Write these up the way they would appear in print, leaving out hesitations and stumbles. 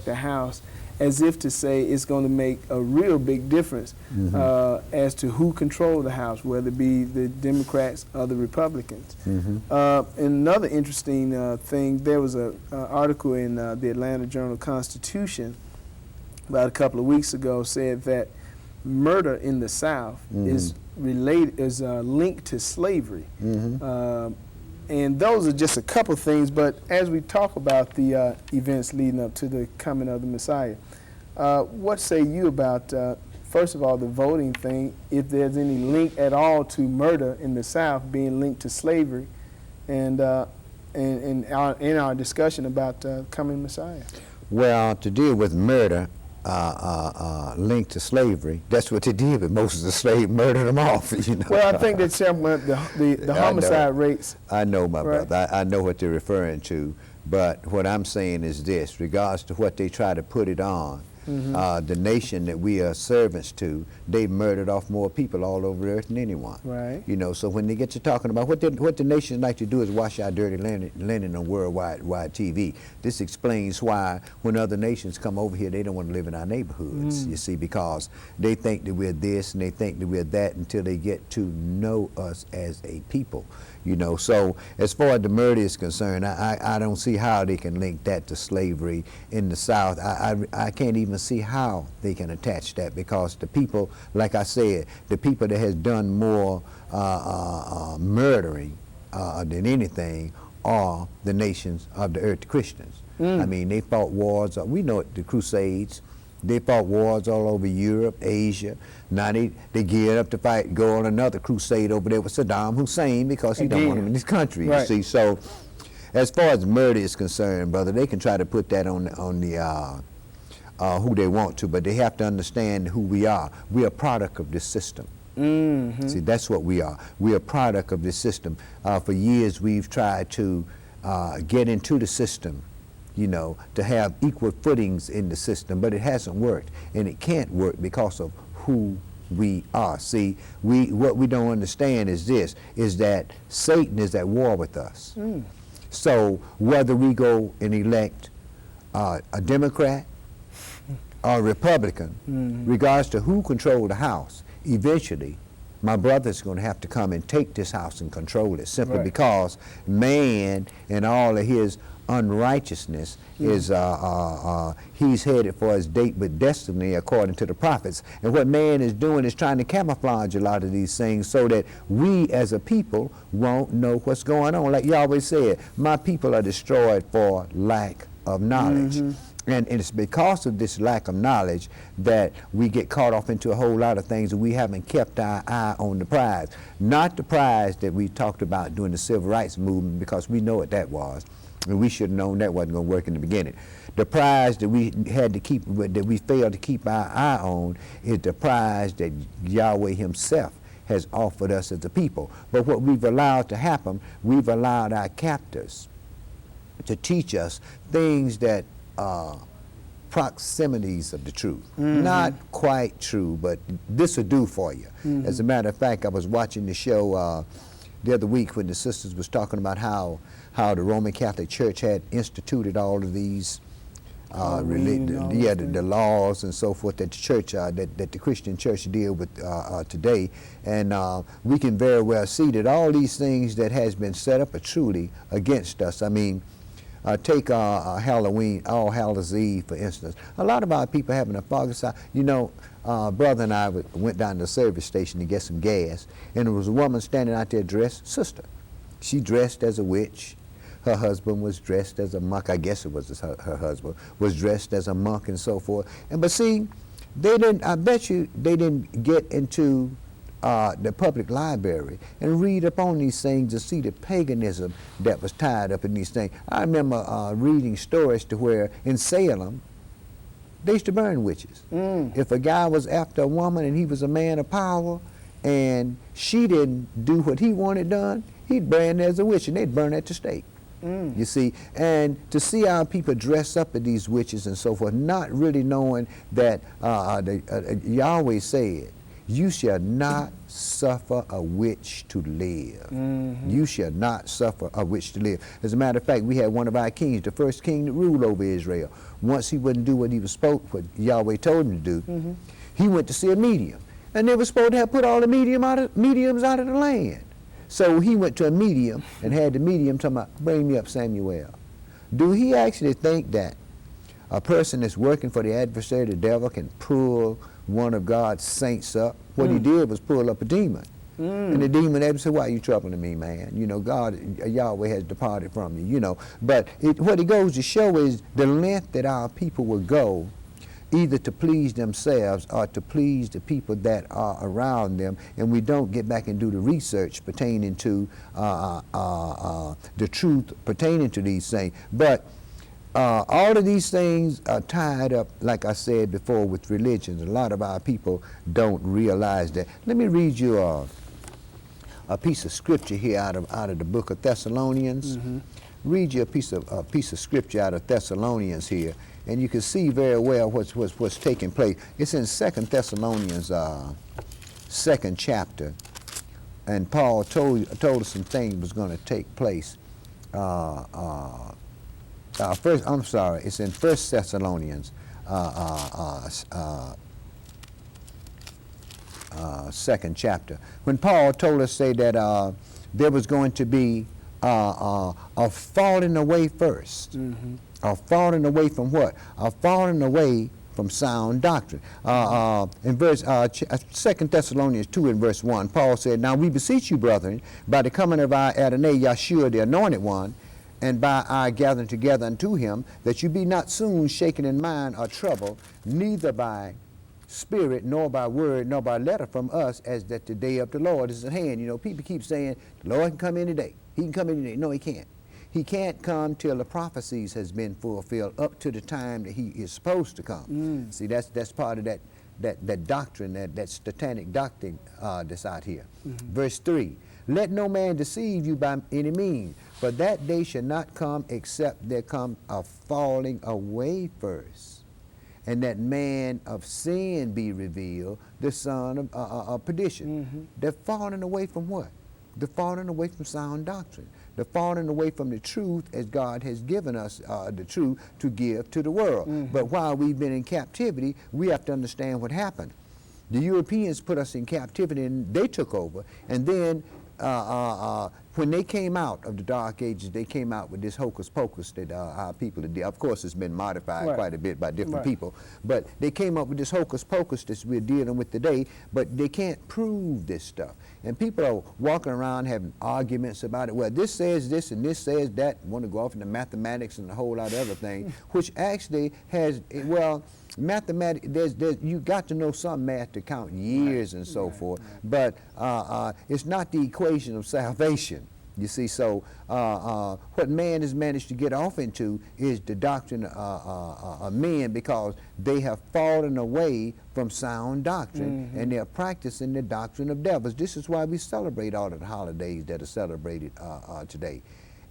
the House, as if to say it's going to make a real big difference as to who control the House, whether it be the Democrats or the Republicans. And another interesting thing, there was an article in the Atlanta Journal-Constitution about a couple of weeks ago said that murder in the South is linked to slavery. And those are just a couple things, but as we talk about the events leading up to the coming of the Messiah, what say you about, first of all, the voting thing, if there's any link at all to murder in the South being linked to slavery, and in our discussion about coming Messiah? Well, to deal with murder linked to slavery, that's what they did with most of the slaves, murdered them off. You know? Well, I think that the homicide rates. I know, my right. brother. I know what they're referring to, but what I'm saying is this: regards to what they try to put it on, the nation that we are servants to, they've murdered off more people all over the earth than anyone. Right. You know, so when they get to talking about what the nations like to do is wash our dirty linen on worldwide TV. This explains why when other nations come over here, they don't want to live in our neighborhoods, you see, because they think that we're this and they think that we're that until they get to know us as a people. You know, so as far as the murder is concerned, I don't see how they can link that to slavery in the South. I can't even see how they can attach that, because the people, like I said, the people that has done more murdering than anything are the nations of the earth, the Christians. I mean, they fought wars. We know it, the Crusades. They fought wars all over Europe, Asia. Now they geared up to go on another crusade over there with Saddam Hussein, because he don't want him in this country, right. You see. So as far as murder is concerned, brother, they can try to put that on the who they want to, but they have to understand who we are. We are a product of this system. See, that's what we are. We are a product of this system. For years we've tried to get into the system, you know, to have equal footings in the system, but it hasn't worked, and it can't work because of who we are. See, what we don't understand is this, is that Satan is at war with us. So whether we go and elect a Democrat or a Republican, regards to who controls the House, eventually my brother's going to have to come and take this house and control it, simply because man and all of his unrighteousness is he's headed for his date with destiny, according to the prophets. And what man is doing is trying to camouflage a lot of these things so that we as a people won't know what's going on. Like Yahweh said, my people are destroyed for lack of knowledge. And it's because of this lack of knowledge that we get caught off into a whole lot of things, and we haven't kept our eye on the prize. Not the prize that we talked about during the Civil Rights Movement, because we know what that was. And we should have known that wasn't going to work in the beginning. The prize that we had to keep, that we failed to keep our eye on, is the prize that Yahweh himself has offered us as a people. But what we've allowed to happen, we've allowed our captors to teach us things that proximities of the truth. Not quite true, but this will do for you. As a matter of fact, I was watching the show the other week when the sisters was talking about how the Roman Catholic Church had instituted all of these the laws and so forth that the church, that the Christian church deal with today. And we can very well see that all these things that has been set up are truly against us. I mean, take Halloween, All Hallows Eve, for instance. A lot of our people having a foggy side. You know, brother and I went down to the service station to get some gas, and there was a woman standing out there dressed, sister. She dressed as a witch. Her husband was dressed as a monk. I guess it was her husband was dressed as a monk and so forth. And but see, they didn't. I bet you they didn't get into the public library and read up on these things to see the paganism that was tied up in these things. I remember reading stories to where in Salem they used to burn witches. If a guy was after a woman and he was a man of power and she didn't do what he wanted done, he'd burn her as a witch and they'd burn her at the stake. You see, and to see our people dress up as these witches and so forth, not really knowing that Yahweh said, You shall not suffer a witch to live. You shall not suffer a witch to live. As a matter of fact, we had one of our kings, the first king that ruled over Israel. Once he wouldn't do what he was what Yahweh told him to do, he went to see a medium. And they were supposed to have put all the mediums out of the land. So he went to a medium and had the medium talking about, bring me up Samuel. Do he actually think that a person that's working for the adversary, the devil, can pull one of God's saints up? What he did was pull up a demon. And the demon said, why are you troubling me, man? You know, God, Yahweh has departed from you, you know. But what it goes to show is the length that our people will go either to please themselves or to please the people that are around them, and we don't get back and do the research pertaining to the truth pertaining to these things. But all of these things are tied up, like I said before, with religions. A lot of our people don't realize that. Let me read you a piece of scripture here out of the book of Thessalonians. Read you a piece of scripture out of Thessalonians here, and you can see very well what's taking place. It's in 2 Thessalonians, 2nd chapter, and Paul told us some things was going to take place. It's in 1 Thessalonians, 2nd chapter, when Paul told us, say that there was going to be a falling away first. A falling away from what? A falling away from sound doctrine. In verse 2 Thessalonians 2 and verse 1, Paul said, now we beseech you, brethren, by the coming of our Adonai Yeshua, the Anointed One, and by our gathering together unto him, that you be not soon shaken in mind or troubled, neither by spirit, nor by word, nor by letter from us, as that the day of the Lord is at hand. You know, people keep saying, the Lord can come any day. He can come any day. No, he can't. He can't come till the prophecies has been fulfilled up to the time that he is supposed to come. See, that's part of that doctrine, that satanic doctrine that's out here. Verse 3, let no man deceive you by any means, for that day shall not come except there come a falling away first, and that man of sin be revealed, the son of perdition. They're falling away from what? They're falling away from sound doctrine. They're falling away from the truth as God has given us the truth to give to the world. But while we've been in captivity, we have to understand what happened. The Europeans put us in captivity and they took over. And then when they came out of the Dark Ages, they came out with this hocus pocus that our people did. Of course, it's been modified quite a bit by different people, but they came up with this hocus pocus that we're dealing with today, but they can't prove this stuff. And people are walking around having arguments about it. Well, this says this and this says that, want to go off into mathematics and a whole lot of other things, which actually has, well, mathematics, you got to know some math to count years and so forth, but it's not the equation of salvation. You see, so what man has managed to get off into is the doctrine of men, because they have fallen away from sound doctrine and they're practicing the doctrine of devils. This is why we celebrate all of the holidays that are celebrated today.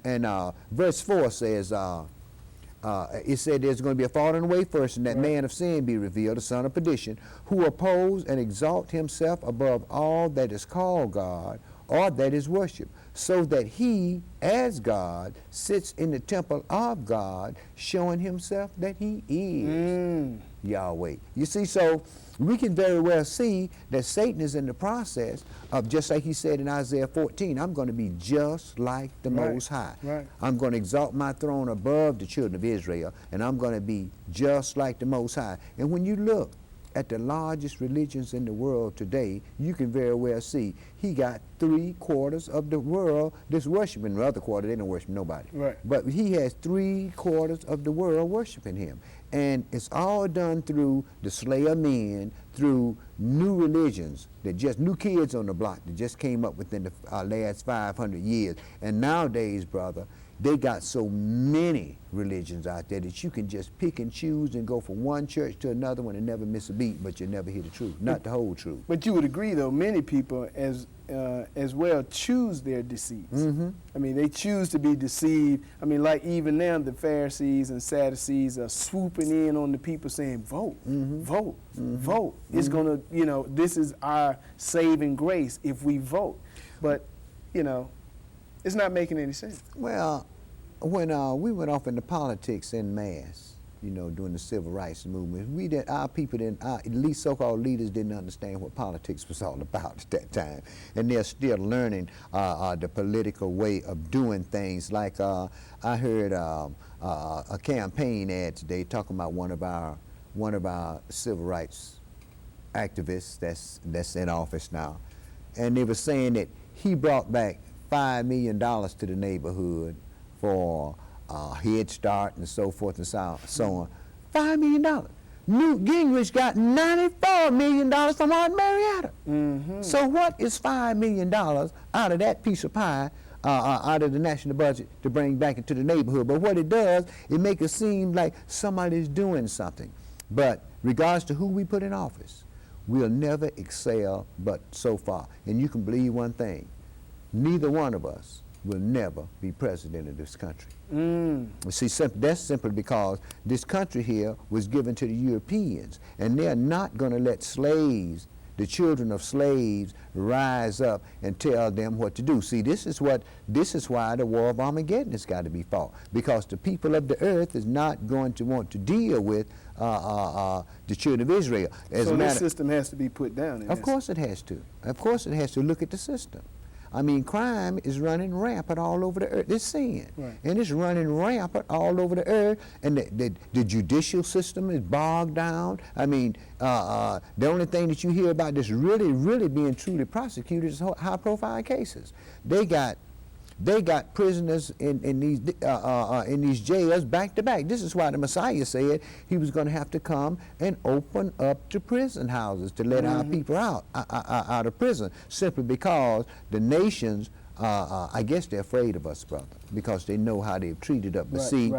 And verse 4 says, it said there's going to be a falling away first, and that man of sin be revealed, the son of perdition, who oppose and exalt himself above all that is called God or that is worshipped, so that he, as God, sits in the temple of God, showing himself that he is Yahweh. You see, so we can very well see that Satan is in the process of, just like he said in Isaiah 14, I'm going to be just like the Most High. I'm going to exalt my throne above the children of Israel, and I'm going to be just like the Most High. And when you look at the largest religions in the world today, you can very well see he got 3/4 of the world that's worshiping. The other quarter, they don't worship nobody. But he has 3/4 of the world worshiping him. And it's all done through the slay of men, through new religions, that just new kids on the block that just came up within the last 500 years. And nowadays, brother, they got so many religions out there that you can just pick and choose and go from one church to another one and never miss a beat, but you never hear the truth, not the whole truth. But you would agree, though, many people, as as well choose their deceits. Mm-hmm. I mean, they choose to be deceived. I mean, like even now, the Pharisees and Sadducees are swooping in on the people saying, vote, vote, vote. It's going to, this is our saving grace if we vote. But, it's not making any sense. Well, when we went off into politics en masse, during the civil rights movement, our people didn't, at least so-called leaders didn't understand what politics was all about at that time. And they're still learning the political way of doing things. Like I heard a campaign ad today talking about one of our civil rights activists that's in office now. And they were saying that he brought back $5 million to the neighborhood for Head Start and so forth and so on. $5 million. Newt Gingrich got $94 million from Martin Marietta. So what is $5 million out of that piece of pie, out of the national budget to bring back into the neighborhood? But what it does, it makes it seem like somebody's doing something. But regards to who we put in office, we'll never excel but so far. And you can believe one thing, neither one of us will never be president of this country. See, that's simply because this country here was given to the Europeans, and they're not going to let slaves, the children of slaves, rise up and tell them what to do. See, this is why the War of Armageddon has got to be fought, because the people of the earth is not going to want to deal with the children of Israel. So this system has to be put down. Of course it has to. Of course it has to. Look at the system. I mean, crime is running rampant all over the earth. It's sin. Right. And it's running rampant all over the earth. And the judicial system is bogged down. I mean, the only thing that you hear about that's really, really being truly prosecuted is high-profile cases. They got prisoners in these jails back to back. This is why the Messiah said he was going to have to come and open up the prison houses to let our people out of prison, simply because the nations, I guess they're afraid of us, brother, because they know how they've treated us. But see,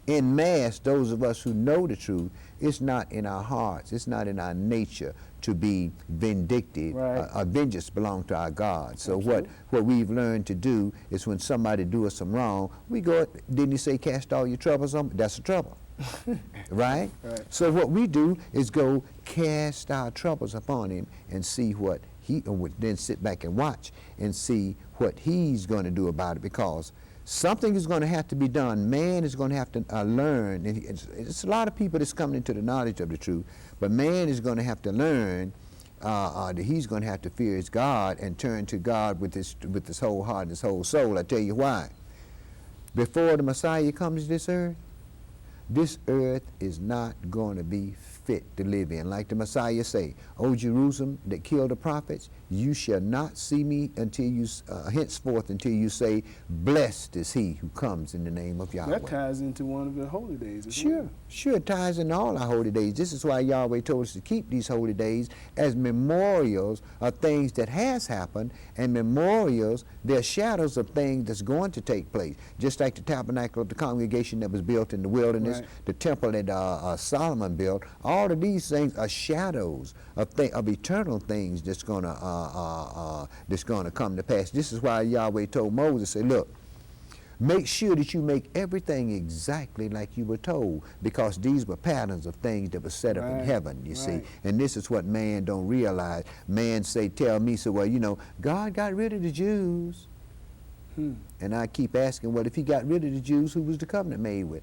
en masse, those of us who know the truth, it's not in our hearts, it's not in our nature to be vindictive. Vengeance belongs to our God. So what we've learned to do is when somebody do us some wrong, we go, didn't he say cast all your troubles on? That's a trouble. Right? So what we do is go cast our troubles upon him and see what he, then sit back and watch and see what he's going to do about it, because something is going to have to be done. Man is going to have to learn. And it's a lot of people that's coming into the knowledge of the truth, but man is going to have to learn that he's going to have to fear his God and turn to God with his whole heart and his whole soul. I tell you why. Before the Messiah comes to this earth is not going to be fit to live in. Like the Messiah say, O Jerusalem that killed the prophets, you shall not see me until you, henceforth until you say, blessed is he who comes in the name of Yahweh. That ties into one of the holy days. Sure, it ties into all our holy days. This is why Yahweh told us to keep these holy days as memorials of things that has happened, and memorials, they're shadows of things that's going to take place. Just like the tabernacle of the congregation that was built in the wilderness, the temple that Solomon built, all of these things are shadows of eternal things that's going to come to pass. This is why Yahweh told Moses, say, look, make sure that you make everything exactly like you were told, because these were patterns of things that were set up in heaven, you see. And this is what man don't realize. Man tell me, well, God got rid of the Jews. And I keep asking, well, if he got rid of the Jews, who was the covenant made with?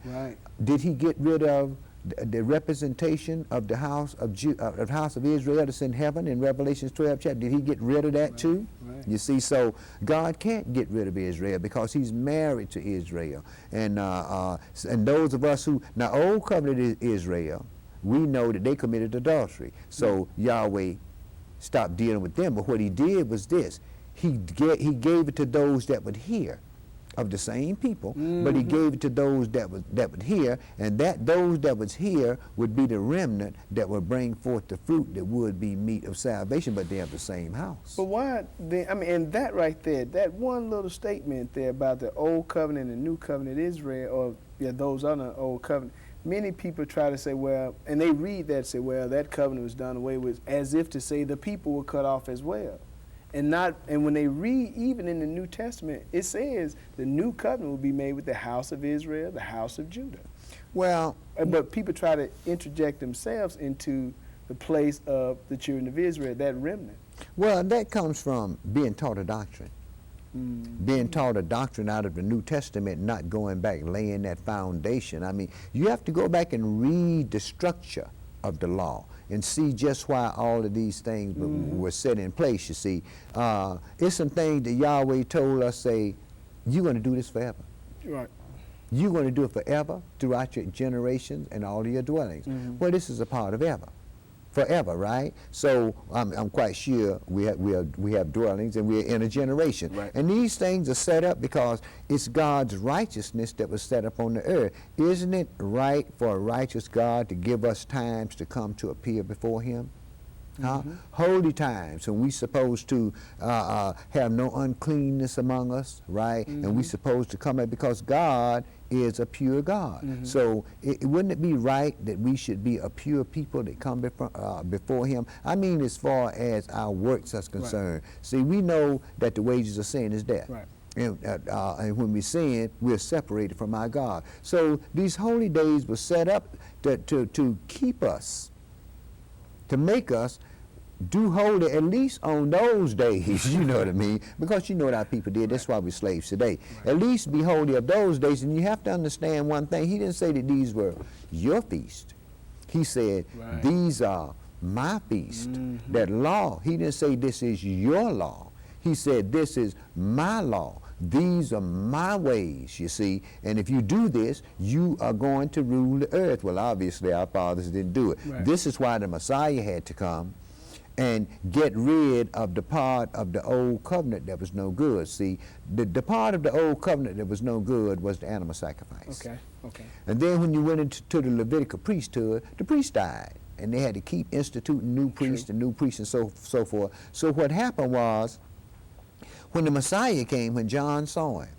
Did he get rid of the representation of the house of Israel that's in heaven in Revelation 12 chapter? Did he get rid of that too? You see, so God can't get rid of Israel because he's married to Israel. And those of us who, now old covenant Israel, we know that they committed adultery. So Yahweh stopped dealing with them. But what he did was this. He gave it to those that would hear, of the same people, but he gave it to those that would hear, and those that would hear would be the remnant that would bring forth the fruit that would be meat of salvation, but they have the same house. But why, and that right there, that one little statement there about the old covenant and new covenant Israel, or those other old covenant, many people try to say, well, and they read that and say, well, that covenant was done away with, as if to say the people were cut off as well. And when they read, even in the New Testament, it says the new covenant will be made with the house of Israel, the house of Judah. Well, But people try to interject themselves into the place of the children of Israel, that remnant. well, that comes from being taught a doctrine. Being taught a doctrine out of the New Testament, not going back, laying that foundation. I mean, you have to go back and read the structure of the law and see just why all of these things were set in place, you see. It's some things that Yahweh told us, say, you're going to do this forever. Right. You're going to do it forever throughout your generations and all of your dwellings. Well, this is a part of ever. Forever, right? So I'm quite sure we have dwellings and we're in a generation. Right. And these things are set up because it's God's righteousness that was set up on the earth. Isn't it right for a righteous God to give us times to come to appear before him? Holy times, and we supposed to have no uncleanness among us, right? And we supposed to come at, because God is a pure God. So wouldn't it be right that we should be a pure people that come before him? I mean, as far as our works are concerned. Right. See, we know that the wages of sin is death. Right. And when we sin, we're separated from our God. So these holy days were set up to keep us, to make us do holy at least on those days, you know what I mean? Because you know what our people did. That's why we're slaves today. Right. At least be holy of those days. And you have to understand one thing. He didn't say that these were your feast. He said, these are my feast. That law, he didn't say this is your law. He said, this is my law. These are my ways, you see. And if you do this, you are going to rule the earth. Well, obviously, our fathers didn't do it. Right. This is why the Messiah had to come and get rid of the part of the old covenant that was no good. See, the part of the old covenant that was no good was the animal sacrifice. Okay, okay. And then when you went into the Levitical priesthood, the priest died. And they had to keep instituting new priests and new priests and so forth. So what happened was, when the Messiah came, when John saw him,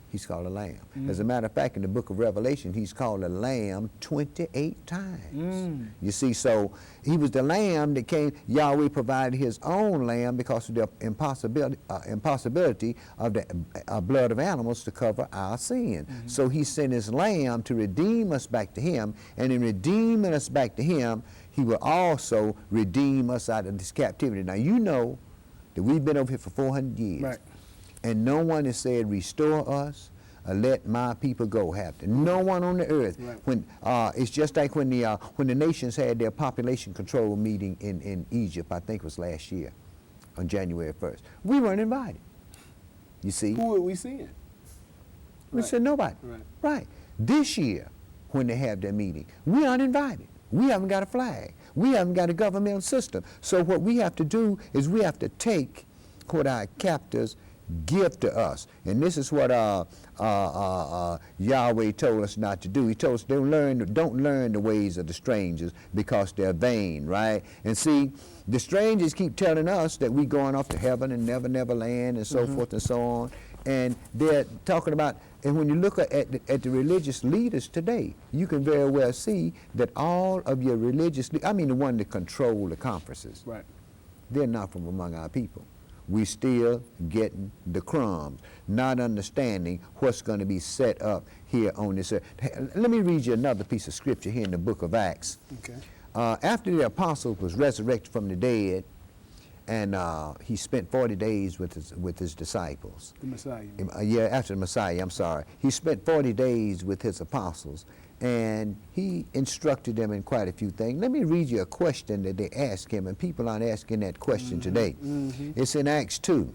he's called a lamb. As a matter of fact, in the book of Revelation, he's called a lamb 28 times. You see, so he was the lamb that came. Yahweh provided his own lamb because of the impossibility of the blood of animals to cover our sin. So he sent his lamb to redeem us back to him, and in redeeming us back to him, he will also redeem us out of this captivity. Now, you know that we've been over here for 400 years. Right. And no one has said, restore us, or let my people go. Have to. No one on the earth. Right. When it's just like when the nations had their population control meeting in Egypt, I think it was last year, on January 1st. We weren't invited. You see? Who are we seeing? We said nobody. Right. Right. This year, when they have their meeting, we aren't invited. We haven't got a flag. We haven't got a governmental system. So what we have to do is we have to take what our captors give to us. And this is what Yahweh told us not to do. He told us don't learn the ways of the strangers because they're vain, right? And see, the strangers keep telling us that we're going off to heaven and never land and so forth and so on. And they're talking about, and when you look at the religious leaders today, you can very well see that all of your religious, I mean the one that control the conferences, right, they're not from among our people. We still getting the crumbs, not understanding what's going to be set up here on this earth. Let me read you another piece of scripture here in the book of Acts. Okay. After the apostle was resurrected from the dead, and he spent 40 days with his disciples. The Messiah. Yeah, after the Messiah, I'm sorry. He spent 40 days with his apostles, and he instructed them in quite a few things. Let me read you a question that they asked him, and people aren't asking that question today. It's in Acts 2,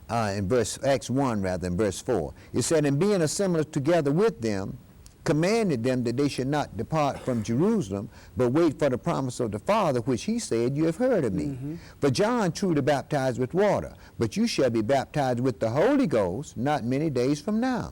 Acts 1 rather, in verse 4. It said, and being assembled together with them, commanded them that they should not depart from Jerusalem, but wait for the promise of the Father, which he said, you have heard of me. For John truly baptized with water, but you shall be baptized with the Holy Ghost not many days from now.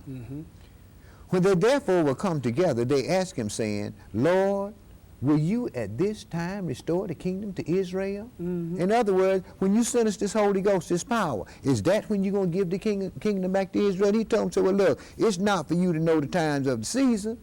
When they therefore were come together, they asked him, saying, Lord, will you at this time restore the kingdom to Israel? In other words, when you send us this Holy Ghost, this power, is that when you're going to give the kingdom back to Israel? He told them, so, well, look, it's not for you to know the times of the season,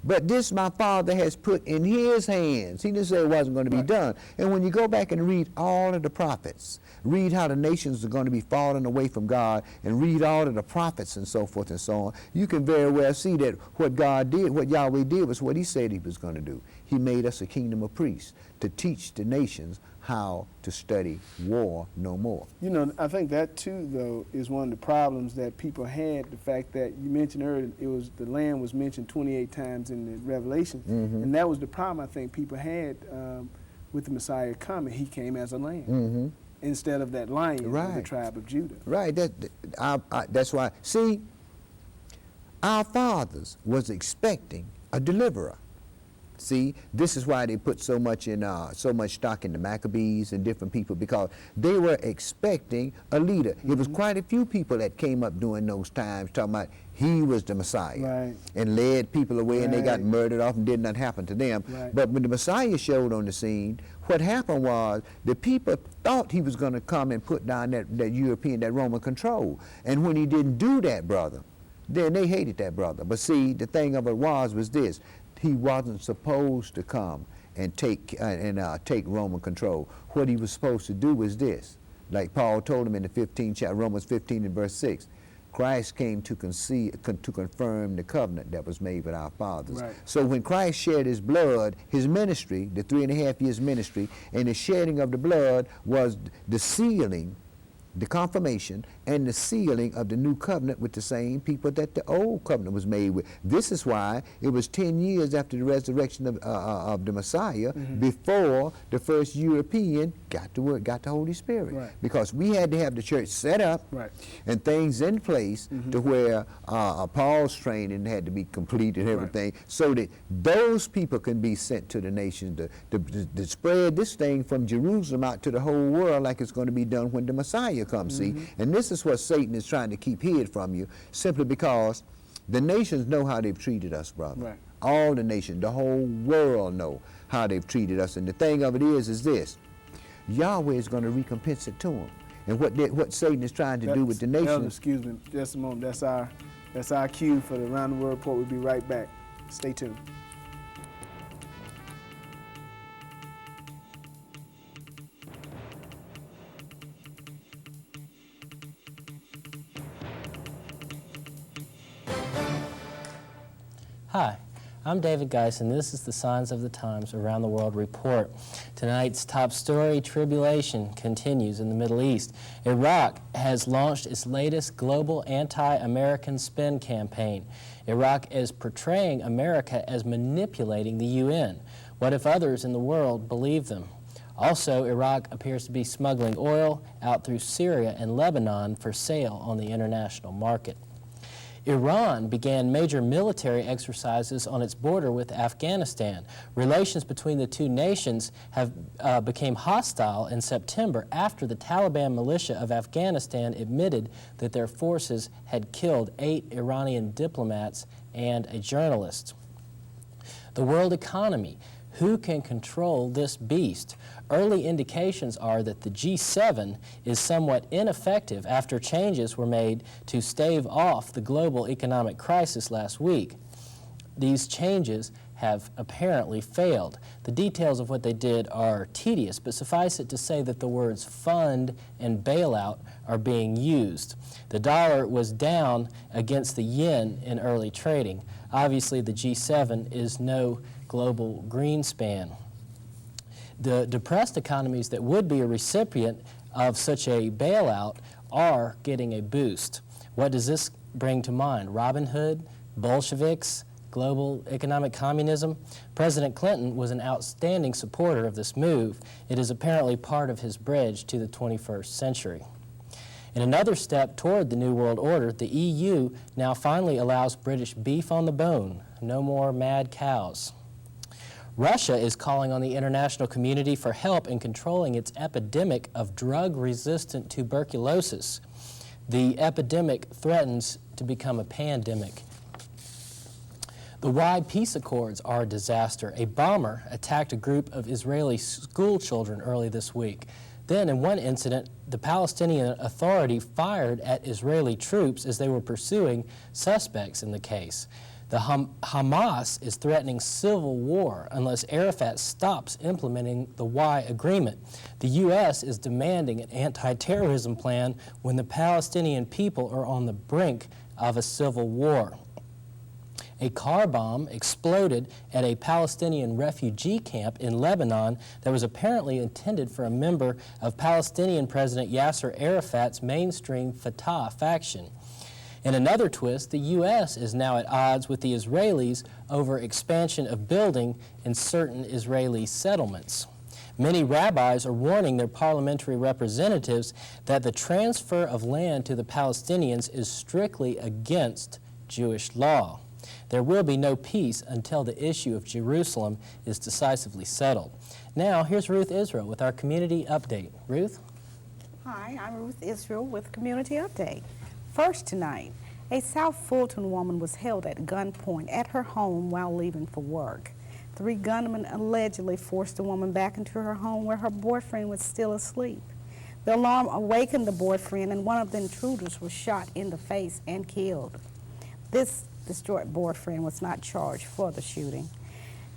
But this my Father has put in his hands. He didn't say it wasn't going to be done. And when you go back and read all of the prophets, read how the nations are going to be falling away from God, and read all of the prophets and so forth and so on, you can very well see that what God did, what Yahweh did, was what he said he was going to do. He made us a kingdom of priests to teach the nations how to study war no more. You know, I think that too, though, is one of the problems that people had. The fact that you mentioned earlier, the land was mentioned 28 times in the Revelation, and that was the problem I think people had with the Messiah coming. He came as a lamb instead of that lion of the tribe of Judah. Right. That's why. See, our fathers was expecting a deliverer. See, this is why they put so much stock in the Maccabees and different people, because they were expecting a leader. It was quite a few people that came up during those times talking about he was the Messiah and led people away, and they got murdered off and did not happen to them. But when the Messiah showed on the scene, what happened was the people thought he was going to come and put down that European, that Roman control. And when he didn't do that, brother, then they hated that brother. But see, the thing of it was this. He wasn't supposed to come and take Roman control. What he was supposed to do was this, like Paul told him in the 15th chapter, Romans 15 and verse 6. Christ came to confirm the covenant that was made with our fathers. So when Christ shed his blood, his ministry, the 3.5 years ministry, and the shedding of the blood was the sealing, the confirmation and the sealing of the new covenant with the same people that the old covenant was made with. This is why it was 10 years after the resurrection of the Messiah before the first European got the Holy Spirit. Because we had to have the church set up and things in place to where Paul's training had to be complete and everything, so that those people can be sent to the nations to spread this thing from Jerusalem out to the whole world, like it's going to be done when the Messiah comes, see? And this is what Satan is trying to keep hid from you, simply because the nations know how they've treated us, brother. All the nations, the whole world know how they've treated us. And the thing of it is this: Yahweh is going to recompense it to them. And what Satan is trying to do with the nations. Elder, excuse me, just a moment. That's our cue for the Around the World Report. We'll be right back. Stay tuned. Hi, I'm David Geis, and this is the Signs of the Times Around the World Report. Tonight's top story: tribulation continues in the Middle East. Iraq has launched its latest global anti-American spin campaign. Iraq is portraying America as manipulating the UN. What if others in the world believe them? Also, Iraq appears to be smuggling oil out through Syria and Lebanon for sale on the international market. Iran began major military exercises on its border with Afghanistan. Relations between the two nations have became hostile in September after the Taliban militia of Afghanistan admitted that their forces had killed 8 Iranian diplomats and a journalist. The world economy. Who can control this beast? Early indications are that the G7 is somewhat ineffective after changes were made to stave off the global economic crisis last week. These changes have apparently failed. The details of what they did are tedious, but suffice it to say that the words fund and bailout are being used. The dollar was down against the yen in early trading. Obviously, the G7 is no global Greenspan. The depressed economies that would be a recipient of such a bailout are getting a boost. What does this bring to mind? Robin Hood, Bolsheviks, global economic communism? President Clinton was an outstanding supporter of this move. It is apparently part of his bridge to the 21st century. In another step toward the New World Order, the EU now finally allows British beef on the bone. No more mad cows. Russia is calling on the international community for help in controlling its epidemic of drug-resistant tuberculosis. The epidemic threatens to become a pandemic. The wide peace accords are a disaster. A bomber attacked a group of Israeli school children early this week. Then, in one incident, the Palestinian Authority fired at Israeli troops as they were pursuing suspects in the case. The Hamas is threatening civil war unless Arafat stops implementing the Y agreement. The U.S. is demanding an anti-terrorism plan when the Palestinian people are on the brink of a civil war. A car bomb exploded at a Palestinian refugee camp in Lebanon that was apparently intended for a member of Palestinian President Yasser Arafat's mainstream Fatah faction. In another twist, the U.S. is now at odds with the Israelis over expansion of building in certain Israeli settlements. Many rabbis are warning their parliamentary representatives that the transfer of land to the Palestinians is strictly against Jewish law. There will be no peace until the issue of Jerusalem is decisively settled. Now, here's Ruth Israel with our Community Update. Ruth? Hi, I'm Ruth Israel with Community Update. First tonight, a South Fulton woman was held at gunpoint at her home while leaving for work. 3 gunmen allegedly forced the woman back into her home where her boyfriend was still asleep. The alarm awakened the boyfriend, and one of the intruders was shot in the face and killed. This distraught boyfriend was not charged for the shooting.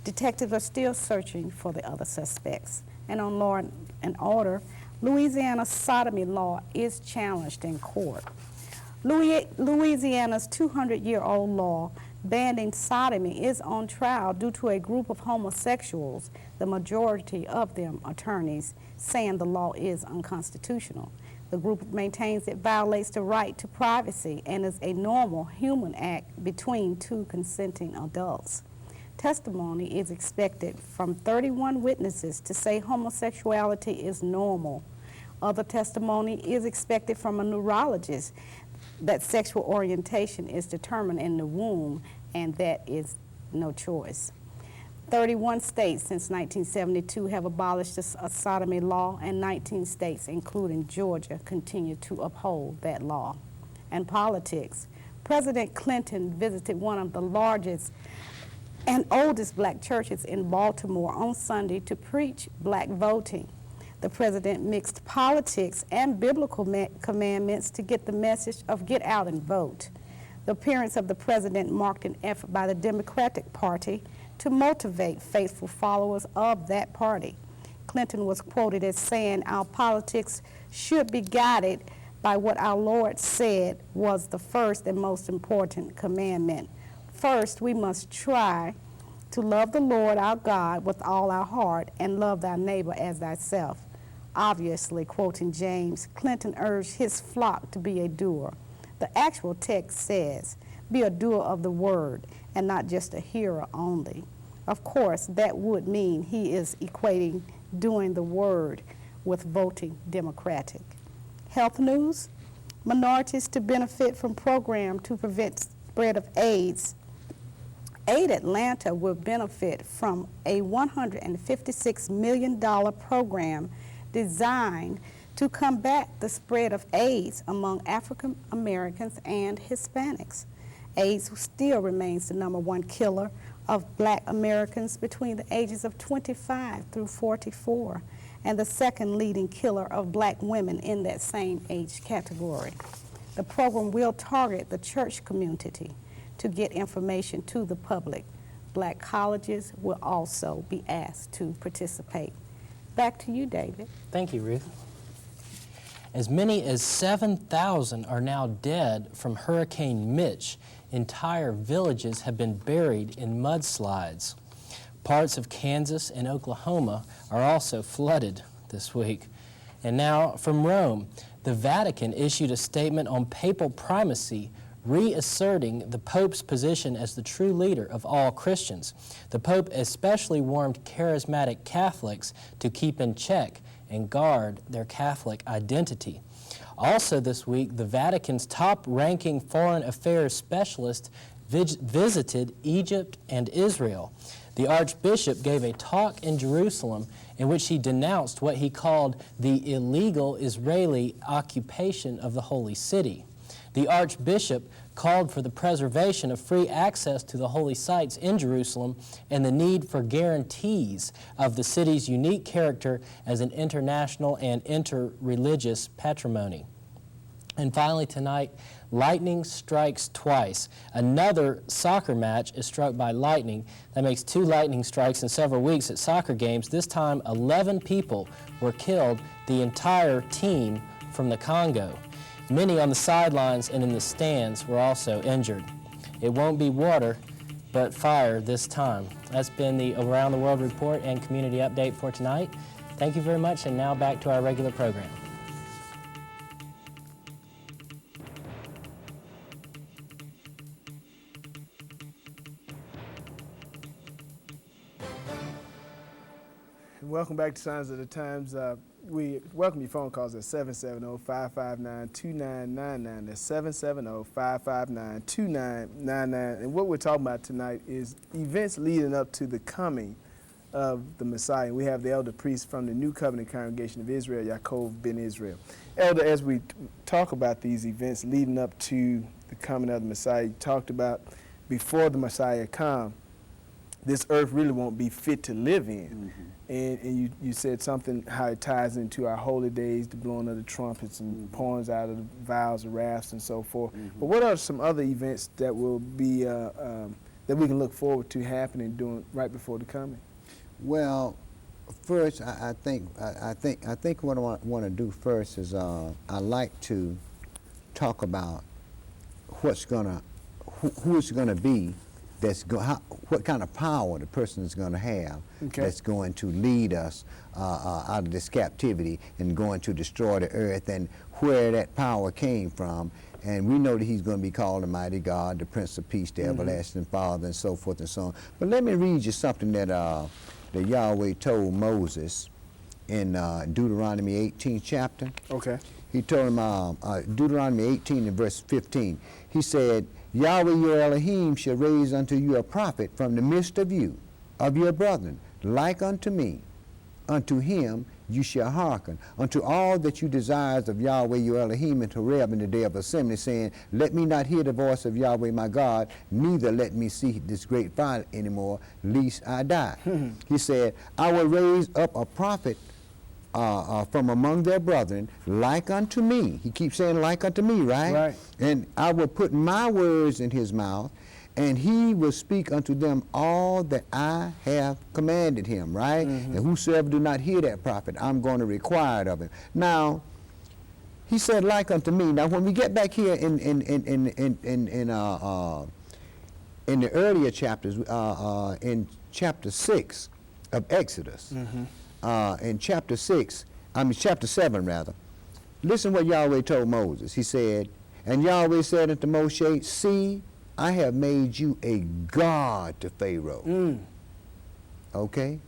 Detectives are still searching for the other suspects. And on law and order, Louisiana's sodomy law is challenged in court. Louisiana's 200-year-old law banning sodomy is on trial due to a group of homosexuals, the majority of them attorneys, saying the law is unconstitutional. The group maintains it violates the right to privacy and is a normal human act between 2 consenting adults. Testimony is expected from 31 witnesses to say homosexuality is normal. Other testimony is expected from a neurologist that sexual orientation is determined in the womb, and that is no choice. 31 states since 1972 have abolished a sodomy law, and 19 states, including Georgia, continue to uphold that law. And politics. President Clinton visited one of the largest and oldest black churches in Baltimore on Sunday to preach black voting. The president mixed politics and biblical commandments to get the message of get out and vote. The appearance of the president marked an effort by the Democratic Party to motivate faithful followers of that party. Clinton was quoted as saying, "Our politics should be guided by what our Lord said was the first and most important commandment. First, we must try to love the Lord our God with all our heart and love thy neighbor as thyself." Obviously, quoting James, Clinton urged his flock to be a doer. The actual text says, "Be a doer of the word and not just a hearer only." Of course, that would mean he is equating doing the word with voting Democratic. Health news: minorities to benefit from program to prevent spread of AIDS. Aid Atlanta will benefit from a $156 million program designed to combat the spread of AIDS among African Americans and Hispanics. AIDS still remains the #1 killer of black Americans between the ages of 25 through 44, and the second leading killer of black women in that same age category. The program will target the church community to get information to the public. Black colleges will also be asked to participate. Back to you, David. Thank you, Ruth. As many as 7,000 are now dead from Hurricane Mitch. Entire villages have been buried in mudslides. Parts of Kansas and Oklahoma are also flooded this week. And now from Rome, the Vatican issued a statement on papal primacy, reasserting the Pope's position as the true leader of all Christians. The Pope especially warned charismatic Catholics to keep in check and guard their Catholic identity. Also this week, the Vatican's top-ranking foreign affairs specialist visited Egypt and Israel. The Archbishop gave a talk in Jerusalem in which he denounced what he called the illegal Israeli occupation of the Holy City. The Archbishop called for the preservation of free access to the holy sites in Jerusalem and the need for guarantees of the city's unique character as an international and interreligious patrimony. And finally tonight, lightning strikes twice. Another soccer match is struck by lightning. That makes 2 lightning strikes in several weeks at soccer games. This time, 11 people were killed, the entire team from the Congo. Many on the sidelines and in the stands were also injured. It won't be water, but fire this time. That's been the Around the World Report and Community Update for tonight. Thank you very much, and now back to our regular program. Welcome back to Signs of the Times. We welcome your phone calls at 770-559-2999. That's 770-559-2999. And what we're talking about tonight is events leading up to the coming of the Messiah. We have the elder priest from the New Covenant Congregation of Israel, Yaakov ben Israel. Elder, as we talk about these events leading up to the coming of the Messiah, you talked about before the Messiah come, this earth really won't be fit to live in. Mm-hmm. And you said something, how it ties into our holy days, the blowing of the trumpets and pouring out of the vials of wraths and so forth. Mm-hmm. But what are some other events that will be, that we can look forward to happening right before the coming? Well, first, I think what I want to do first is I like to talk about who it's going to be. What kind of power the person is going to have, okay, that's going to lead us out of this captivity and going to destroy the earth, and where that power came from. And we know that he's going to be called the mighty God, the Prince of Peace, the everlasting Father, and so forth and so on. But let me read you something that Yahweh told Moses in Deuteronomy 18 chapter. Okay. He told him, Deuteronomy 18 and verse 15, he said, Yahweh your Elohim shall raise unto you a prophet from the midst of you, of your brethren, like unto me. Unto him you shall hearken, unto all that you desires of Yahweh your Elohim in Horeb in the day of assembly, saying, let me not hear the voice of Yahweh my God, neither let me see this great fire anymore, lest I die. He said, I will raise up a prophet from among their brethren, like unto me. He keeps saying like unto me, right? Right. And I will put my words in his mouth, and he will speak unto them all that I have commanded him, right? And whosoever do not hear that prophet, I'm going to require it of him. Now, he said like unto me. Now, when we get back here in the earlier chapters, in chapter 6 of Exodus, in chapter 7 rather, listen what Yahweh told Moses. He said, and Yahweh said unto Moshe, see, I have made you a god to Pharaoh. Okay?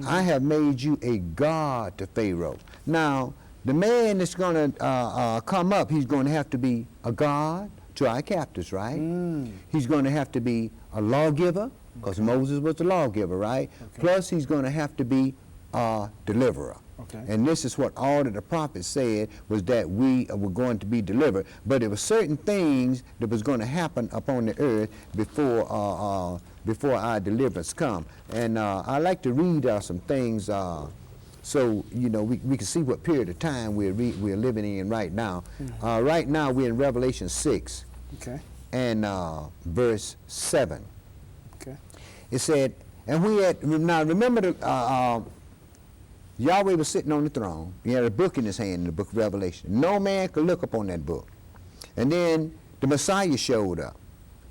I have made you a god to Pharaoh. Now, the man that's going to come up, he's going to have to be a god to our captors, right? He's going to have to be a lawgiver, because Moses was the lawgiver, right? Okay. Plus, he's going to have to be a deliverer. Okay. And this is what all of the prophets said, was that we were going to be delivered. But there were certain things that was going to happen upon the earth before our deliverance come. And I like to read some things so you know we can see what period of time we're living in right now. Right now we're in Revelation 6, okay, and verse 7. Okay. It said, and we had, now remember the Yahweh was sitting on the throne. He had a book in his hand, in the book of Revelation. No man could look upon that book. And then the Messiah showed up.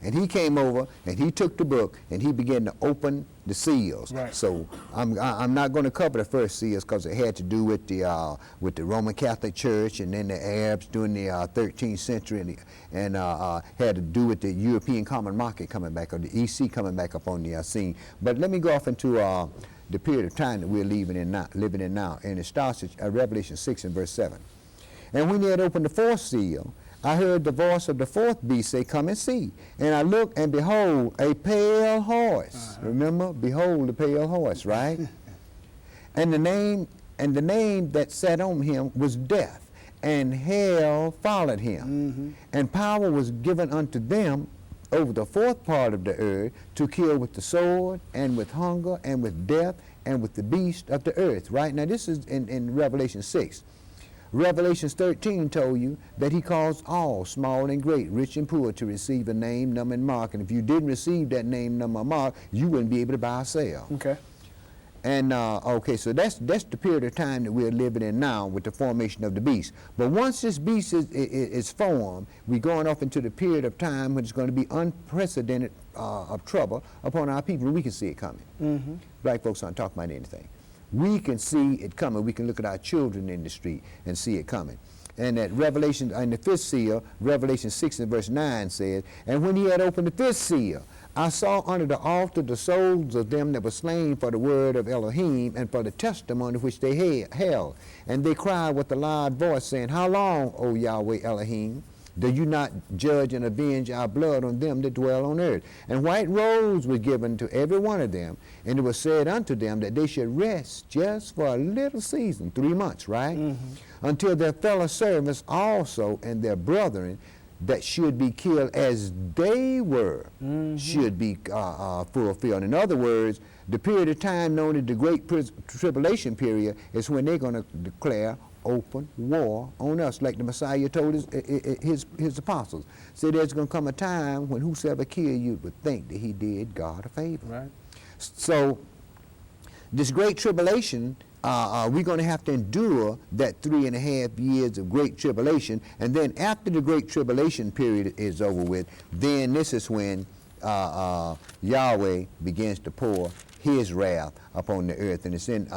And he came over, and he took the book, and he began to open the seals. Right. So I'm not going to cover the first seals because it had to do with the Roman Catholic Church, and then the Arabs during the 13th century, and had to do with the European common market coming back, or the EC coming back up on the scene. But let me go off into the period of time that we're living in now. And it starts at Revelation 6 and verse 7. And when he had opened the fourth seal, I heard the voice of the fourth beast say, come and see. And I looked, and behold, a pale horse. Remember? Behold, the pale horse, right? And the name that sat on him was Death, and hell followed him. And power was given unto them over the fourth part of the earth to kill with the sword, and with hunger, and with death, and with the beast of the earth. Right? Now this is in Revelation 6. Revelation 13 told you that he calls all, small and great, rich and poor, to receive a name, number, and mark. And if you didn't receive that name, number, or mark, you wouldn't be able to buy or sell. Okay. And okay, so that's the period of time that we're living in now with the formation of the beast. But once this beast is formed, we're going off into the period of time when it's going to be unprecedented of trouble upon our people. We can see it coming. Mm-hmm. Black folks aren't talking about anything. We can see it coming. We can look at our children in the street and see it coming. And that Revelation, in the fifth seal, Revelation 6 and verse 9 says, and when he had opened the fifth seal, I saw under the altar the souls of them that were slain for the word of Elohim and for the testimony which they held. And they cried with a loud voice, saying, how long, O Yahweh Elohim, do you not judge and avenge our blood on them that dwell on earth? And white robes were given to every one of them, and it was said unto them that they should rest just for a little season, 3 months, right? Mm-hmm. Until their fellow servants also and their brethren that should be killed as they were, mm-hmm. should be fulfilled. In other words, the period of time known as the Great Tribulation period is when they're going to declare open war on us, like the Messiah told his apostles. So there's going to come a time when whosoever kill you would think that he did God a favor. Right. So this Great Tribulation, we're going to have to endure that 3.5 years of Great Tribulation, and then after the Great Tribulation period is over with, then this is when Yahweh begins to pour his wrath upon the earth, and it's in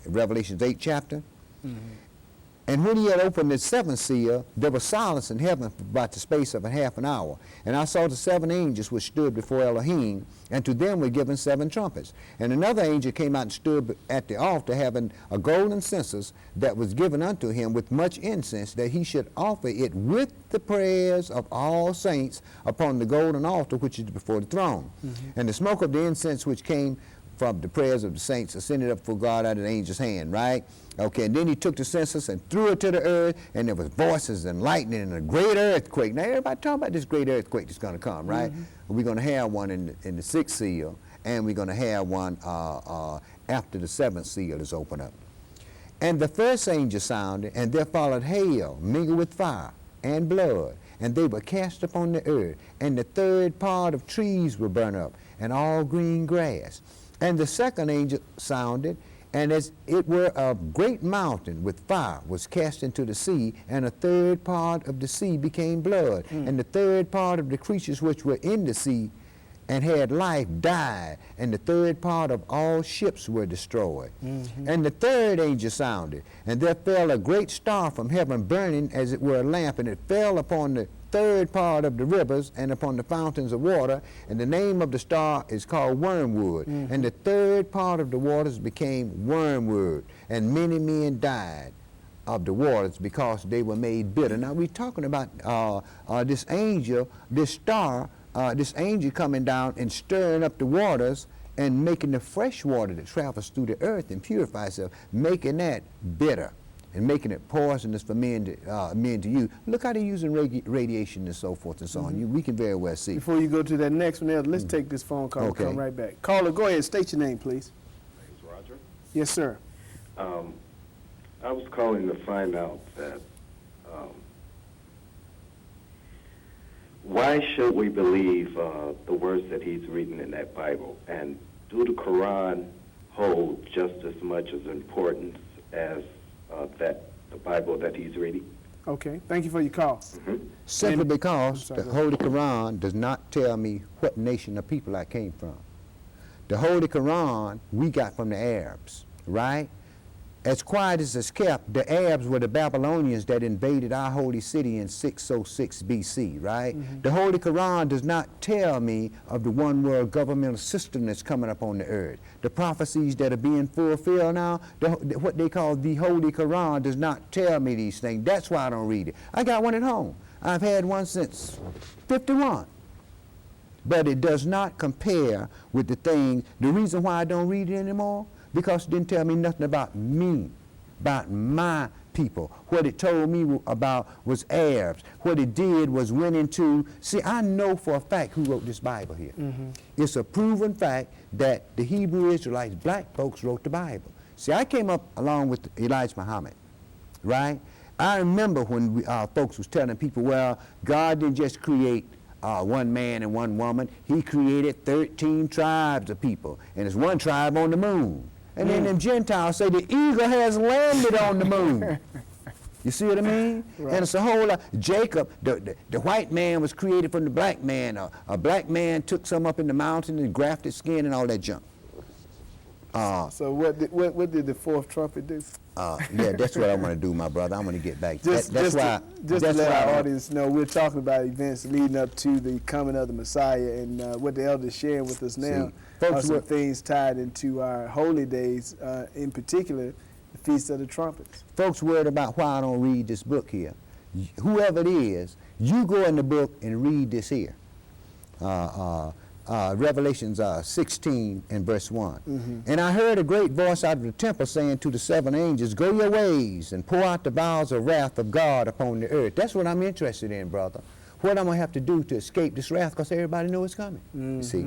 Revelation 8 chapter. Mm-hmm. And when he had opened the seventh seal, there was silence in heaven for about the space of a half an hour. And I saw the 7 angels which stood before Elohim, and to them were given 7 trumpets. And another angel came out and stood at the altar, having a golden censer that was given unto him with much incense, that he should offer it with the prayers of all saints upon the golden altar which is before the throne. Mm-hmm. And the smoke of the incense which came from the prayers of the saints ascended up for God out of the angel's hand, right? Okay, and then he took the census and threw it to the earth, and there was voices and lightning and a great earthquake. Now everybody talking about this great earthquake that's going to come, right? Mm-hmm. We're going to have one in the 6th seal, and we're going to have one after the 7th seal is opened up. And the first angel sounded, and there followed hail mingled with fire and blood, and they were cast upon the earth, and the 3rd part of trees were burnt up, and all green grass. And the second angel sounded, and as it were a great mountain with fire was cast into the sea, and a 3rd part of the sea became blood, and the 3rd part of the creatures which were in the sea and had life died, and the 3rd part of all ships were destroyed. Mm-hmm. And the 3rd angel sounded, and there fell a great star from heaven, burning as it were a lamp, and it fell upon the 3rd part of the rivers and upon the fountains of water, and the name of the star is called Wormwood. Mm-hmm. And the 3rd part of the waters became wormwood, and many men died of the waters because they were made bitter. Now we're talking about this angel, this star, this angel coming down and stirring up the waters and making the fresh water that travels through the earth and purifies itself, making that bitter and making it poisonous for men to use. Look how they're using radiation and so forth and so on. We can very well see. Before you go to that next one, let's take this phone call and come right back. Caller, go ahead. State your name, please. My name's Roger. Yes, sir. I was calling to find out that why should we believe the words that he's reading in that Bible? And do the Quran hold just as much as importance as the Bible that he's reading? Okay, thank you for your call. Mm-hmm. Simply because the Holy Quran does not tell me what nation of people I came from. The Holy Quran we got from the Arabs, right? As quiet as it's kept, the Arabs were the Babylonians that invaded our holy city in 606 BC, right? Mm-hmm. The Holy Quran does not tell me of the one world governmental system that's coming up on the earth. The prophecies that are being fulfilled now, what they call the Holy Quran does not tell me these things. That's why I don't read it. I got one at home. I've had one since 51. But it does not compare with the thing. The reason why I don't read it anymore, because it didn't tell me nothing about me, about my people. What it told me about was Arabs. What it did was went into, see, I know for a fact who wrote this Bible here. Mm-hmm. It's a proven fact that the Hebrew Israelites, black folks, wrote the Bible. See, I came up along with Elijah Muhammad, right? I remember when folks was telling people, well, God didn't just create one man and one woman. He created 13 tribes of people, and there's one tribe on the moon. And then them Gentiles say the eagle has landed on the moon. You see what I mean? Right. And it's a whole lot. Jacob, the white man was created from the black man. A black man took some up in the mountain and grafted skin and all that junk. So what did the fourth trumpet do? Yeah, that's what I want to do, my brother. I want to get back. Just to let our audience know, we're talking about events leading up to the coming of the Messiah, and what the elders sharing with us now are some things tied into our holy days, in particular, the Feast of the Trumpets. Folks worried about why I don't read this book here. Whoever it is, you go in the book and read this here. Revelations 16 and verse 1. And I heard a great voice out of the temple saying to the 7 angels, go your ways and pour out the vials of wrath of God upon the earth. That's what I'm interested in, brother. What I'm going to have to do to escape this wrath, because everybody knows it's coming. You see?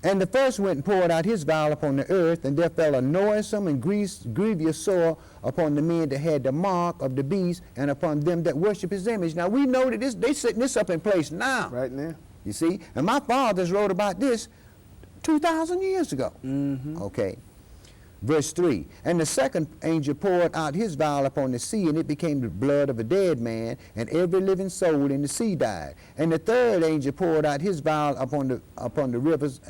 And the first went and poured out his vial upon the earth, and there fell a noisome and grievous sore upon the men that had the mark of the beast, and upon them that worship his image. Now we know that they setting this up in place now. Right now. You see? And my fathers wrote about this 2,000 years ago. Okay. Verse 3, and the second angel poured out his vial upon the sea, and it became the blood of a dead man, and every living soul in the sea died. And the third angel poured out his vial upon the rivers,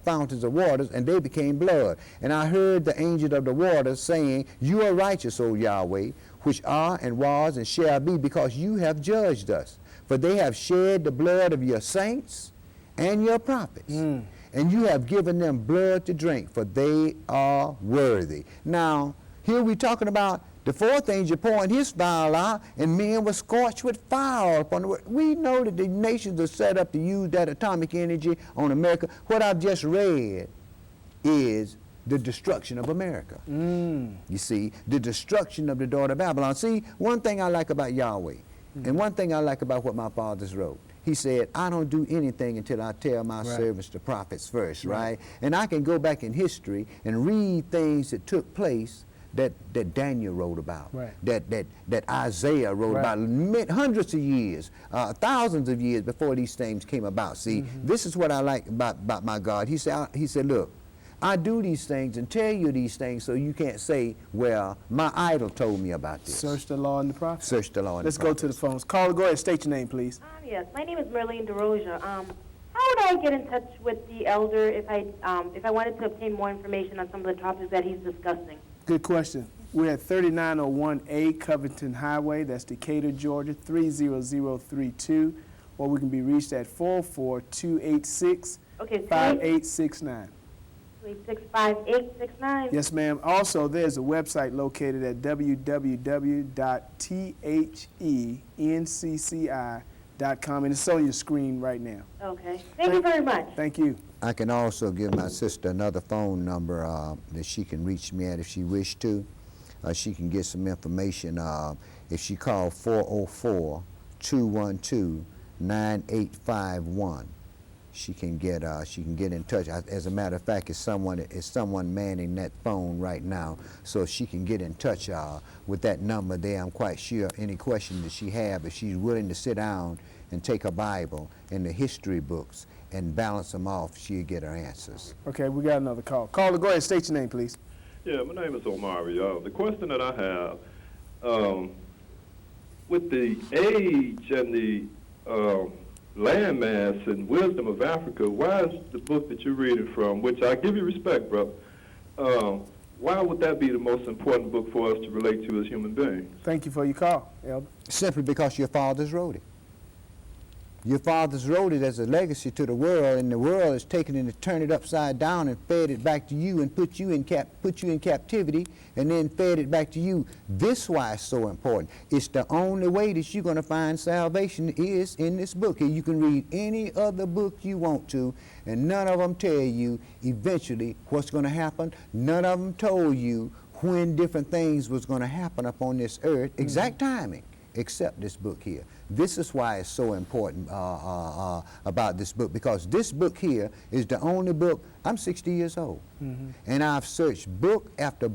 fountains of waters, and they became blood. And I heard the angel of the waters saying, you are righteous, O Yahweh, which are and was and shall be, because you have judged us. For they have shed the blood of your saints and your prophets. And you have given them blood to drink, for they are worthy. Now, here we're talking about the fourth angel pouring his vial out, and men were scorched with fire upon the world. We know that the nations are set up to use that atomic energy on America. What I've just read is the destruction of America. You see, the destruction of the daughter of Babylon. See, one thing I like about Yahweh, and one thing I like about what my fathers wrote, he said, I don't do anything until I tell my servants, the prophets, first, right? And I can go back in history and read things that took place that Daniel wrote about, that Isaiah wrote about hundreds of years, thousands of years before these things came about. See, this is what I like about my God. He said, look, I do these things and tell you these things so you can't say, well, my idol told me about this. Search the law and the prophets. Search the law and Let's the prophets. go to the phones. Caller, go ahead, state your name, please. Yes, my name is Merlene DeRoja. How would I get in touch with the elder if I wanted to obtain more information on some of the topics that he's discussing? Good question. We're at 3901A Covington Highway. That's Decatur, Georgia, 30032. Or we can be reached at 44286-5869. 5869. Yes, ma'am. Also, there's a website located at www.thenCCI.com, and it's on your screen right now. Okay. Thank you very much. Thank you. I can also give my sister another phone number that she can reach me at if she wish to. She can get some information if she called 404-212-9851. She can get in touch. As a matter of fact, it's someone manning that phone right now, so she can get in touch with that number there. I'm quite sure any question that she have, if she's willing to sit down and take a Bible and the history books and balance them off, she'll get her answers. Okay, we got another call. Caller, go ahead, state your name, please. Yeah, my name is Omari. The question that I have, with the age and the landmass and wisdom of Africa, why is the book that you're reading from, which I give you respect, bro, why would that be the most important book for us to relate to as human beings? Thank you for your call, Elder. Simply because your fathers wrote it. Your fathers wrote it as a legacy to the world, and the world has taken it and turned it upside down and fed it back to you and put you in captivity and then fed it back to you. This is why it's so important. It's the only way that you're going to find salvation is in this book. You can read any other book you want to, and none of them tell you eventually what's going to happen. None of them told you when different things was going to happen upon this earth. Exact timing. except this book here. This is why it's so important about this book, because this book here is the only book. I'm 60 years old, and I've searched book after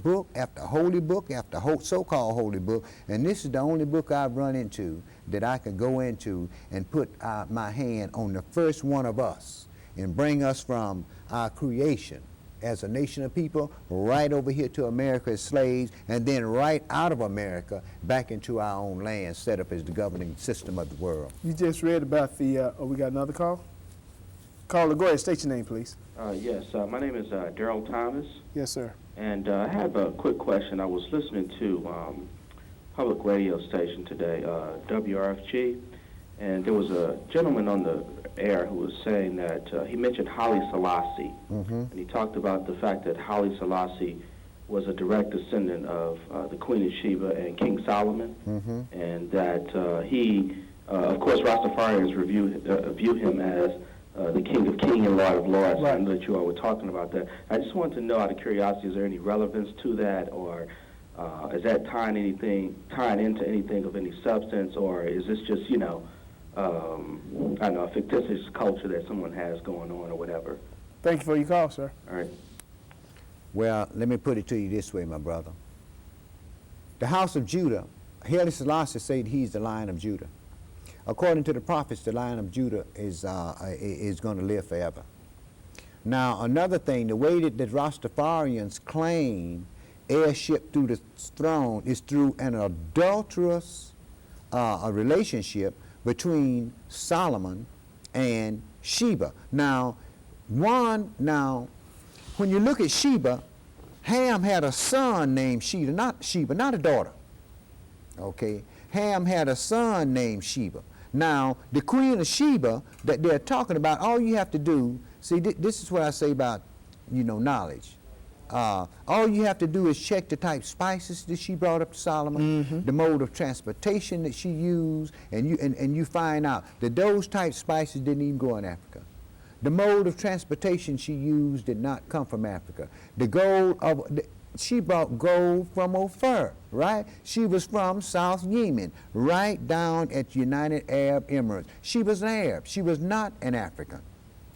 holy book after so-called holy book, and this is the only book I've run into that I could go into and put my hand on the first one of us and bring us from our creation as a nation of people right over here to America as slaves, and then right out of America back into our own land, set up as the governing system of the world. You just read about the, we got another call? Caller, go ahead, state your name, please. Yes, my name is Daryl Thomas, Yes, sir. and I have a quick question. I was listening to public radio station today, WRFG, and there was a gentleman on the air who was saying that he mentioned Haile Selassie, and he talked about the fact that Haile Selassie was a direct descendant of the Queen of Sheba and King Solomon, and that he, of course, Rastafarians view him as the King of Kings and Lord of Lords, Right. and that you all were talking about that. I just wanted to know, out of curiosity, is there any relevance to that, or is that tying into anything of any substance, or is this just, you know, I don't know, a fictitious culture that someone has going on or whatever? Thank you for your call, sir. All right. Well, let me put it to you this way, my brother. The house of Judah, Haile Selassie said he's the Lion of Judah. According to the prophets, the Lion of Judah is going to live forever. Now, another thing, the way that the Rastafarians claim heirship through the throne is through an adulterous relationship between Solomon and Sheba. Now, when you look at Sheba, Ham had a son named Sheba, not a daughter. Okay, Ham had a son named Sheba. Now, the Queen of Sheba that they're talking about, all you have to do, see, this is what I say about, you know, knowledge. All you have to do is check the type spices that she brought up to Solomon, the mode of transportation that she used, and you find out that those type spices didn't even grow in Africa. The mode of transportation she used did not come from Africa. She brought gold from Ophir, right? She was from South Yemen, right down at United Arab Emirates. She was an Arab. She was not an African,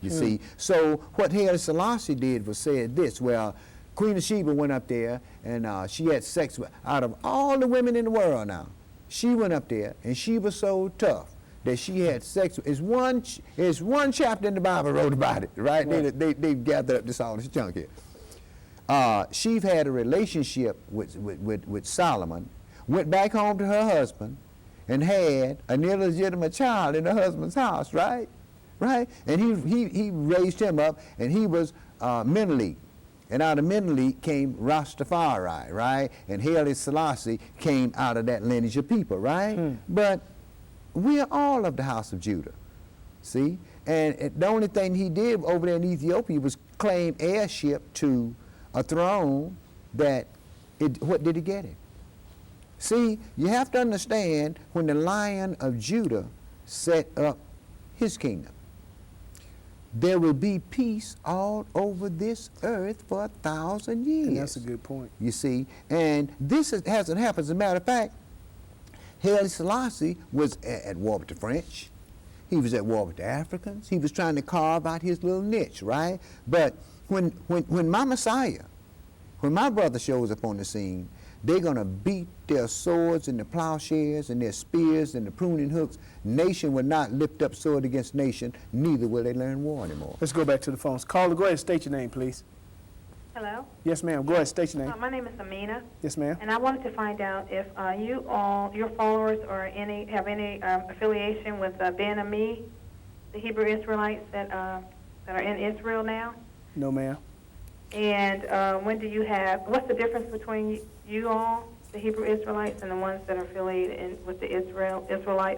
you see. So what Haile Selassie did was said this, well, Queen of Sheba went up there and she had sex with, out of all the women in the world now, she went up there and she was so tough that she had sex with, it's one chapter in the Bible wrote about it, right? They gathered up all this junk here. She had a relationship with Solomon, went back home to her husband, and had an illegitimate child in her husband's house, right? Right? And he raised him up, and he was Menelik. And out of Menelik came Rastafari, right? And Haile Selassie came out of that lineage of people, right? But we are all of the house of Judah, see? And the only thing he did over there in Ethiopia was claim heirship to a throne that, what did he get him? See, you have to understand, when the Lion of Judah set up his kingdom, there will be peace all over this earth for 1,000 years. And that's a good point. You see, and this hasn't happened. As a matter of fact, Haile Selassie was at war with the French. He was at war with the Africans. He was trying to carve out his little niche, right? But when my Messiah, when my brother shows up on the scene, they're going to beat their swords and the plowshares and their spears and the pruning hooks. Nation will not lift up sword against nation, neither will they learn war anymore. Let's go back to the phones. Caller, go ahead and state your name, please. Hello? Yes, ma'am. Go ahead, state your name. My name is Amina, Yes, ma'am. and I wanted to find out if your followers or have any affiliation with Ben Ami, the Hebrew Israelites that are in Israel now. No, ma'am. And what's the difference between you all, the Hebrew Israelites, and the ones that are affiliated with the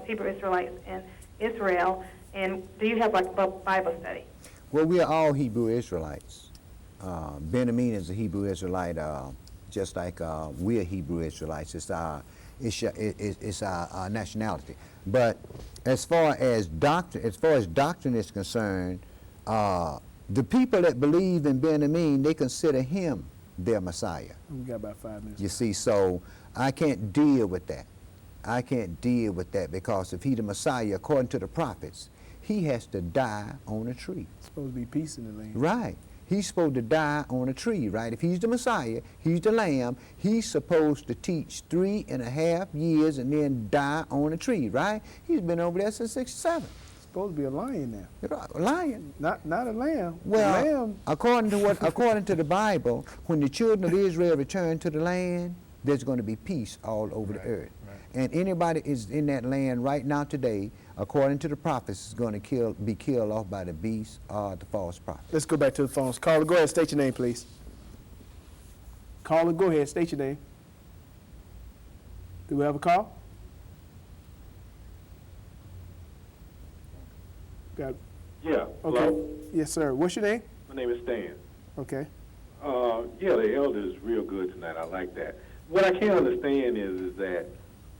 Hebrew Israelites in Israel? And do you have like a Bible study? Well, we are all Hebrew Israelites. Ben Amin is a Hebrew Israelite, just like we are Hebrew Israelites. It's our nationality. But as far as doctrine is concerned, the people that believe in Ben Amin, they consider him their Messiah. We got about 5 minutes. You see, so I can't deal with that. I can't deal with that, because if he the Messiah, according to the prophets, he has to die on a tree. It's supposed to be peace in the land. Right. He's supposed to die on a tree, right? If he's the Messiah, he's the Lamb, he's supposed to teach 3.5 years and then die on a tree, right? He's been over there since 67. Supposed to be a lion now. Right, a lion. Not a lamb. Well, the lamb. according to the Bible, when the children of Israel return to the land, there's going to be peace all over the earth. Right. And anybody is in that land right now today, according to the prophets, is going to be killed off by the beast or the false prophet. Let's go back to the phones. Caller, go ahead. State your name, please. Caller, go ahead. State your name. Do we have a call? Got. Yeah. Okay. Hello? Yes, sir. What's your name? My name is Stan. Okay. Yeah, the elder is real good tonight. I like that. What I can't understand is that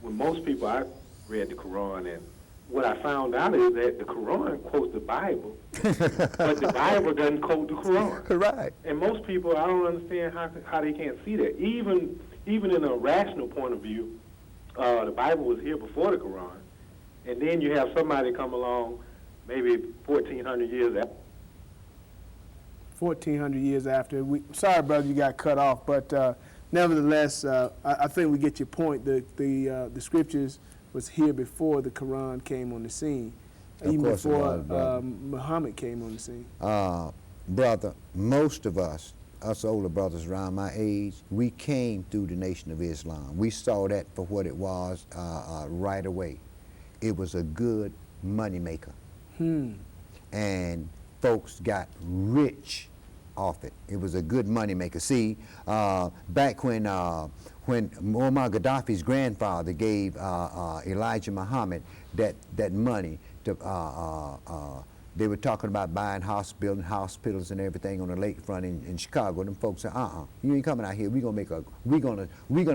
when most people, I read the Quran, and what I found out is that the Quran quotes the Bible, but the Bible doesn't quote the Quran. Right. And most people, I don't understand how they can't see that. Even in a rational point of view, the Bible was here before the Quran, and then you have somebody come along, maybe 1,400 years after. 1,400 years after. Sorry, brother, you got cut off, but nevertheless, I think we get your point. The scriptures was here before the Quran came on the scene, even before Muhammad came on the scene. Brother, most of us older brothers around my age, we came through the Nation of Islam. We saw that for what it was right away. It was a good money maker. And folks got rich off it. It was a good money maker. See, back when Muammar Gaddafi's grandfather gave Elijah Muhammad that money to, they were talking about buying hospitals and everything on the lakefront in Chicago. Them folks said, you ain't coming out here. We're gonna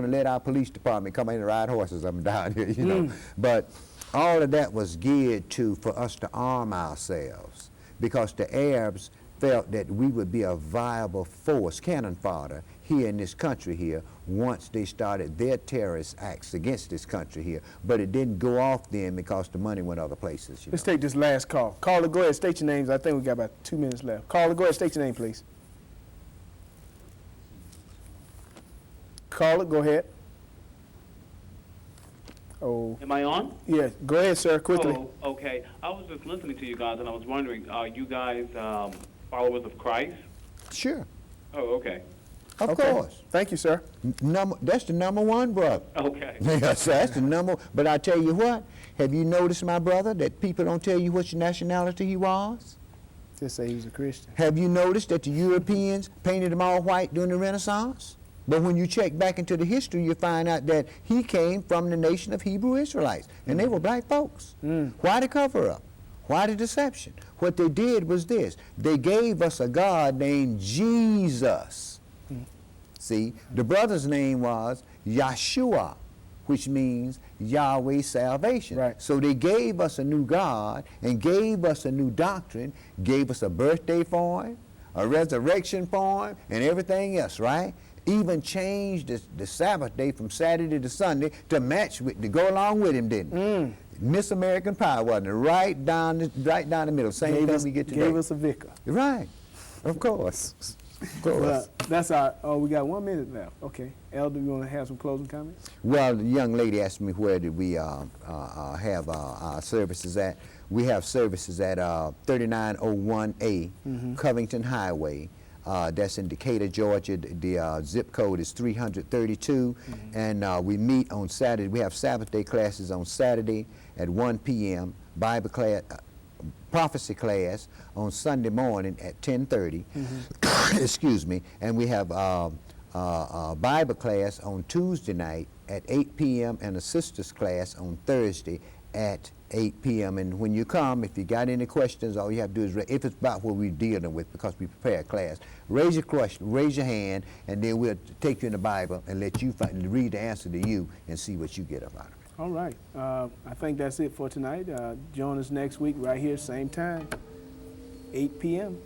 let our police department come in and ride horses up and down here, you know. But all of that was geared for us to arm ourselves, because the Arabs felt that we would be a viable force, cannon fodder, here in this country here, once they started their terrorist acts against this country here. But it didn't go off then because the money went other places. Let's take this last call. Caller, go ahead, state your names. I think we got about 2 minutes left. Caller, go ahead, state your name, please. Caller, go ahead. Oh. Am I on? Yeah, go ahead, sir, quickly. Oh, okay. I was just listening to you guys, and I was wondering, are you guys followers of Christ? Sure. Oh, okay. Of course. Thank you, sir. That's the number one, brother. Okay. Yes, that's the number. But I tell you what, have you noticed, my brother, that people don't tell you what your nationality he was? Just say he was a Christian. Have you noticed that the Europeans painted him all white during the Renaissance? But when you check back into the history, you find out that he came from the nation of Hebrew Israelites, and they were black folks. Why the cover-up? Why the deception? What they did was this. They gave us a God named Jesus. See, the brother's name was Yeshua, which means Yahweh's salvation. Right. So they gave us a new God and gave us a new doctrine, gave us a birthday for him, a resurrection for him, and everything else, right? Even changed the Sabbath day from Saturday to Sunday to match with, to go along with him, didn't Miss American Pie, wasn't it? Right down the middle. Same thing we get today. Gave us a vicar. Right. Of course. Of course. Well, that's we got 1 minute left. Okay. Elder, you want to have some closing comments? Well, the young lady asked me where did we have our services at. We have services at 3901A Covington Highway. That's in Decatur, Georgia. The zip code is 332. And we meet on Saturday. We have Sabbath day classes on Saturday at 1 p.m. Bible class, prophecy class on Sunday morning at 10:30. Excuse me. And we have Bible class on Tuesday night at 8 p.m. and a sisters class on Thursday at 8 p.m. And when you come, if you got any questions, all you have to do is, if it's about what we're dealing with, because we prepare a class, raise your question, raise your hand, and then we'll take you in the Bible and let you read the answer to you and see what you get out of it. All right. I think that's it for tonight. Join us next week right here, same time, 8 p.m.